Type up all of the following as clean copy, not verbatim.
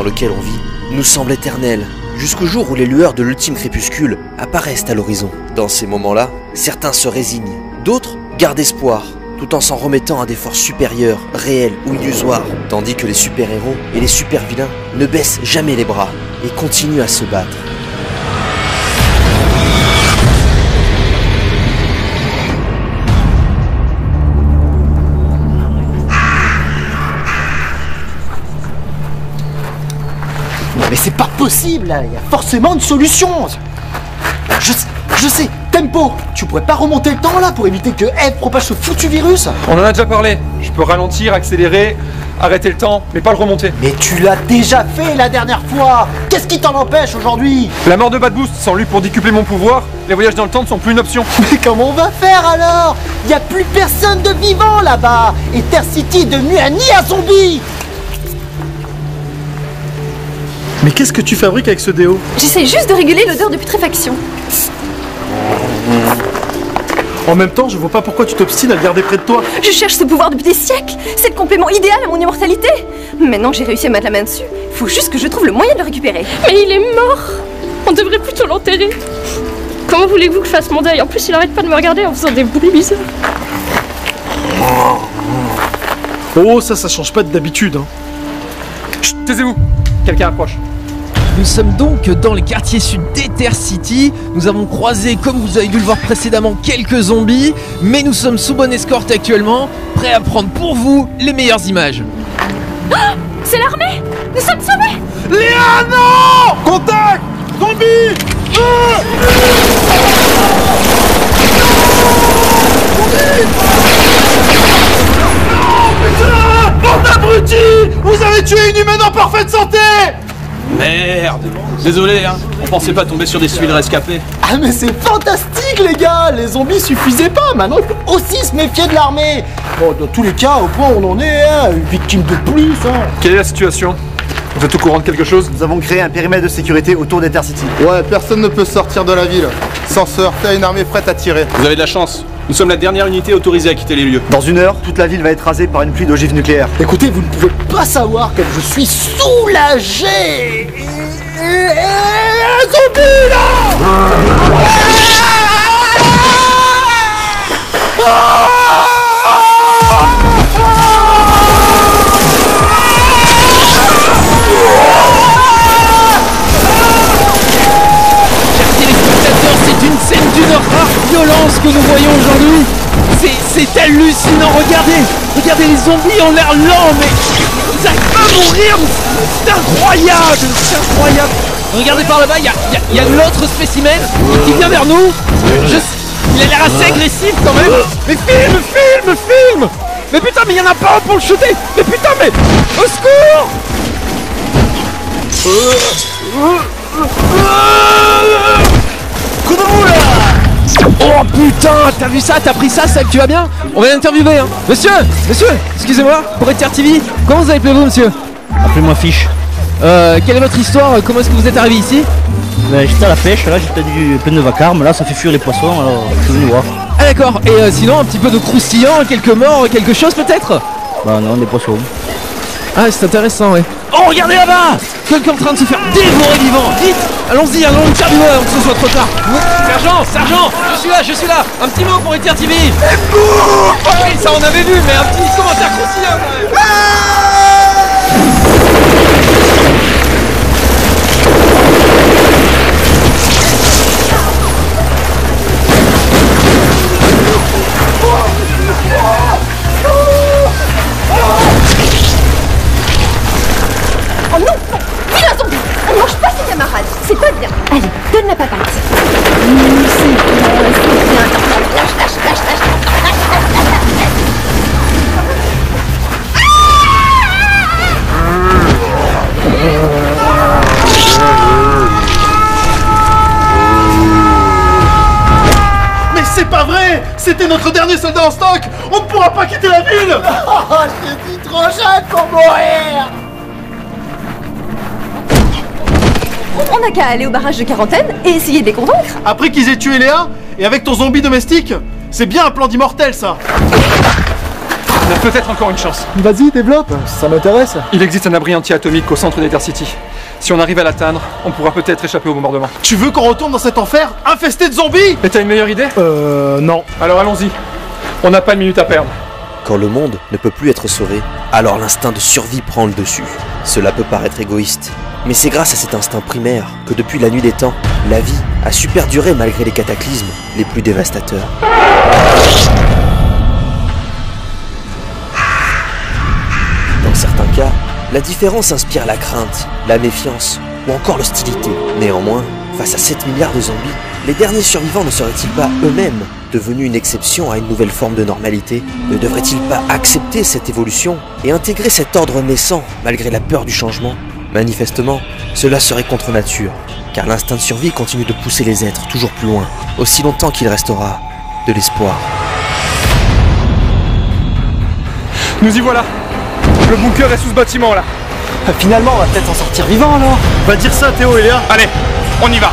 lequel on vit nous semble éternel, jusqu'au jour où les lueurs de l'ultime crépuscule apparaissent à l'horizon. Dans ces moments-là, certains se résignent, d'autres gardent espoir, tout en s'en remettant à des forces supérieures, réelles ou illusoires, tandis que les super-héros et les super-vilains ne baissent jamais les bras et continuent à se battre. Mais c'est pas possible là, il y a forcément une solution. Je sais, Tempo, tu pourrais pas remonter le temps là pour éviter que Eve propage ce foutu virus? On en a déjà parlé, je peux ralentir, accélérer, arrêter le temps, mais pas le remonter. Mais tu l'as déjà fait la dernière fois. Qu'est-ce qui t'en empêche aujourd'hui? La mort de Bad Boost, sans lui pour décupler mon pouvoir, les voyages dans le temps ne sont plus une option. Mais comment on va faire alors? Il y a plus personne de vivant là-bas. Et Terre City est devenue un nid à zombies. Mais qu'est-ce que tu fabriques avec ce déo? J'essaie juste de réguler l'odeur de putréfaction. En même temps, je vois pas pourquoi tu t'obstines à le garder près de toi. Je cherche ce pouvoir depuis des siècles. C'est le complément idéal à mon immortalité. Maintenant que j'ai réussi à mettre la main dessus, il faut juste que je trouve le moyen de le récupérer. Mais il est mort. On devrait plutôt l'enterrer. Comment voulez-vous que je fasse mon deuil? En plus, il arrête pas de me regarder en faisant des bruits bizarres. Oh, ça change pas d'habitude, hein. Chut, taisez-vous. Quelqu'un approche. Nous sommes donc dans les quartiers sud d'Ether City. Nous avons croisé, comme vous avez dû le voir précédemment, quelques zombies. Mais nous sommes sous bonne escorte actuellement, prêts à prendre pour vous les meilleures images. Oh, c'est l'armée. Nous sommes sauvés. Léa, non! Contact! Zombie! Bande d'abrutis! Vous avez tué une humaine en parfaite santé! Merde! Désolé, hein, on pensait pas tomber sur des civils rescapés. Ah mais c'est fantastique les gars! Les zombies suffisaient pas, maintenant il faut aussi se méfier de l'armée! Bon, dans tous les cas, au point où on en est, hein, une victime de plus, hein! Quelle est la situation? Vous êtes au courant de quelque chose? Nous avons créé un périmètre de sécurité autour d'Ether City. Ouais, personne ne peut sortir de la ville sans se heurter à une armée prête à tirer. Vous avez de la chance. Nous sommes la dernière unité autorisée à quitter les lieux. Dans 1 heure, toute la ville va être rasée par une pluie d'ogives nucléaires. Écoutez, vous ne pouvez pas savoir que je suis soulagé! Zombie là! C'est une scène d'une rare violence que nous voyons aujourd'hui. C'est hallucinant, regardez les zombies ont l'air lents, mais ils arrivent pas à mourir. C'est incroyable. Regardez par là-bas, il y a l'autre spécimen qui vient vers nous. Il a l'air assez agressif quand même. Mais filme. Mais putain, mais il y en a pas un pour le shooter. Mais putain, mais au secours. Oh putain, t'as vu ça? T'as pris ça que tu vas bien? On va l'interviewer, hein. Monsieur, excusez-moi, pour Ether TV, comment vous appelez-vous, monsieur? Appelez-moi Fiche. Quelle est votre histoire? Comment est-ce que vous êtes arrivé ici? Ben, j'étais à la pêche, là j'ai perdu plein de vacarme, là ça fait fuir les poissons, alors je suis venu voir. Ah d'accord, et sinon un petit peu de croustillant, quelques morts, quelque chose peut-être? Bah non, des poissons. Ah c'est intéressant, ouais. Oh regardez là-bas! Quelqu'un en train de se faire dévorer vivant! Vite! Allons-y, allons interviewer avant que ce soit trop tard! Sergent! Je suis là! Un petit mot pour Ether TV! Oui, ça on avait vu, mais un petit commentaire croustillant quand même! Oh non! Vilain zombie! On mange pas ses camarades! C'est pas bien! Allez, donne la papate! C'est bien! Lâche! Mais c'est pas vrai! C'était notre dernier soldat en stock! On ne pourra pas quitter la ville! Oh, je suis trop jeune pour mourir! On n'a qu'à aller au barrage de quarantaine et essayer de les convaincre. Après qu'ils aient tué Léa, et avec ton zombie domestique, c'est bien un plan d'immortel ça! On a peut-être encore une chance. Vas-y, développe, ça m'intéresse. Il existe un abri anti-atomique au centre d'Intercity. Si on arrive à l'atteindre, on pourra peut-être échapper au bombardement. Tu veux qu'on retourne dans cet enfer infesté de zombies? Et t'as une meilleure idée? Non. Alors allons-y. On n'a pas de minute à perdre. Quand le monde ne peut plus être sauvé, alors l'instinct de survie prend le dessus. Cela peut paraître égoïste, mais c'est grâce à cet instinct primaire que depuis la nuit des temps, la vie a su perdurer malgré les cataclysmes les plus dévastateurs. Dans certains cas, la différence inspire la crainte, la méfiance ou encore l'hostilité. Néanmoins, face à 7 milliards de zombies, les derniers survivants ne seraient-ils pas eux-mêmes devenus une exception à une nouvelle forme de normalité? Ne devraient-ils pas accepter cette évolution et intégrer cet ordre naissant malgré la peur du changement? Manifestement, cela serait contre nature, car l'instinct de survie continue de pousser les êtres toujours plus loin, aussi longtemps qu'il restera de l'espoir. Nous y voilà. Le bunker est sous ce bâtiment là. Finalement, on va peut-être en sortir vivant alors. Va dire ça, Théo et Léa. Allez, on y va.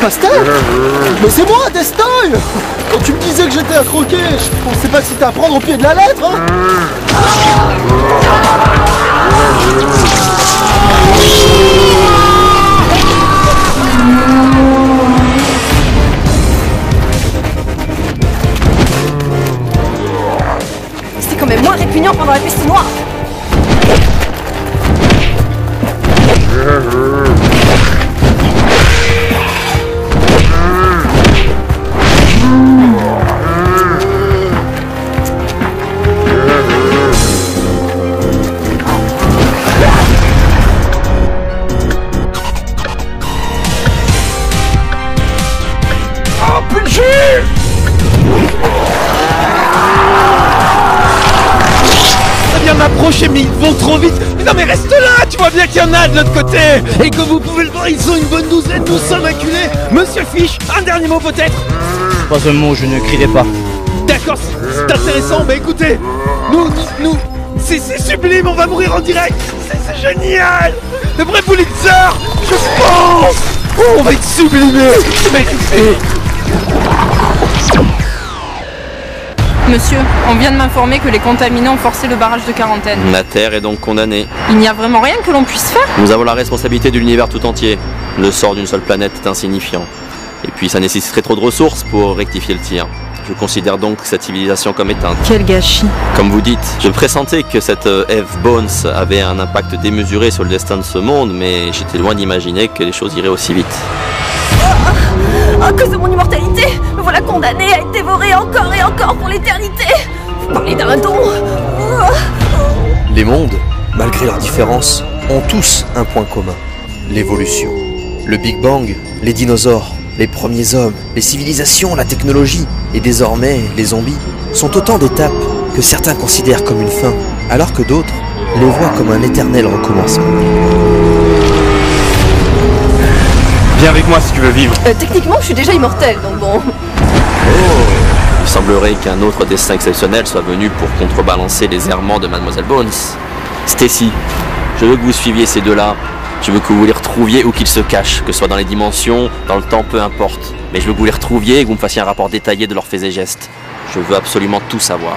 Pastel? Mais c'est moi, Destoy! Quand tu me disais que j'étais à croquer, je pensais pas que c'était à prendre au pied de la lettre, hein? C'est quand même moins répugnant pendant la peste noire. Ça vient m'approcher, mais ils vont trop vite. Mais non mais reste là, tu vois bien qu'il y en a de l'autre côté. Et comme vous pouvez le voir, ils sont une bonne douzaine, nous sommes acculés. Monsieur Fish, un dernier mot peut-être? Pas un mot, je ne crierai pas. D'accord, c'est intéressant, mais écoutez, nous, c'est sublime, on va mourir en direct. C'est génial. Le vrai Pulitzer, je pense. Oh, on va être sublimé. Mais, Monsieur, on vient de m'informer que les contaminés ont forcé le barrage de quarantaine. La Terre est donc condamnée. Il n'y a vraiment rien que l'on puisse faire? Nous avons la responsabilité de l'univers tout entier. Le sort d'une seule planète est insignifiant. Et puis ça nécessiterait trop de ressources pour rectifier le tir. Je considère donc cette civilisation comme éteinte. Quel gâchis. Comme vous dites, je pressentais que cette Eve Bones avait un impact démesuré sur le destin de ce monde, mais j'étais loin d'imaginer que les choses iraient aussi vite. À cause de mon immortalité, me voilà condamné à être dévoré encore et encore pour l'éternité. Vous parlez d'un don. Les mondes, malgré leurs différences, ont tous un point commun, l'évolution. Le Big Bang, les dinosaures, les premiers hommes, les civilisations, la technologie et désormais les zombies sont autant d'étapes que certains considèrent comme une fin, alors que d'autres les voient comme un éternel recommencement. Viens avec moi si tu veux vivre. Techniquement, je suis déjà immortel, donc bon. Il semblerait qu'un autre destin exceptionnel soit venu pour contrebalancer les errements de Mademoiselle Bones. Stacy, je veux que vous suiviez ces deux-là. Je veux que vous les retrouviez où qu'ils se cachent, que ce soit dans les dimensions, dans le temps, peu importe. Mais je veux que vous les retrouviez et que vous me fassiez un rapport détaillé de leurs faits et gestes. Je veux absolument tout savoir.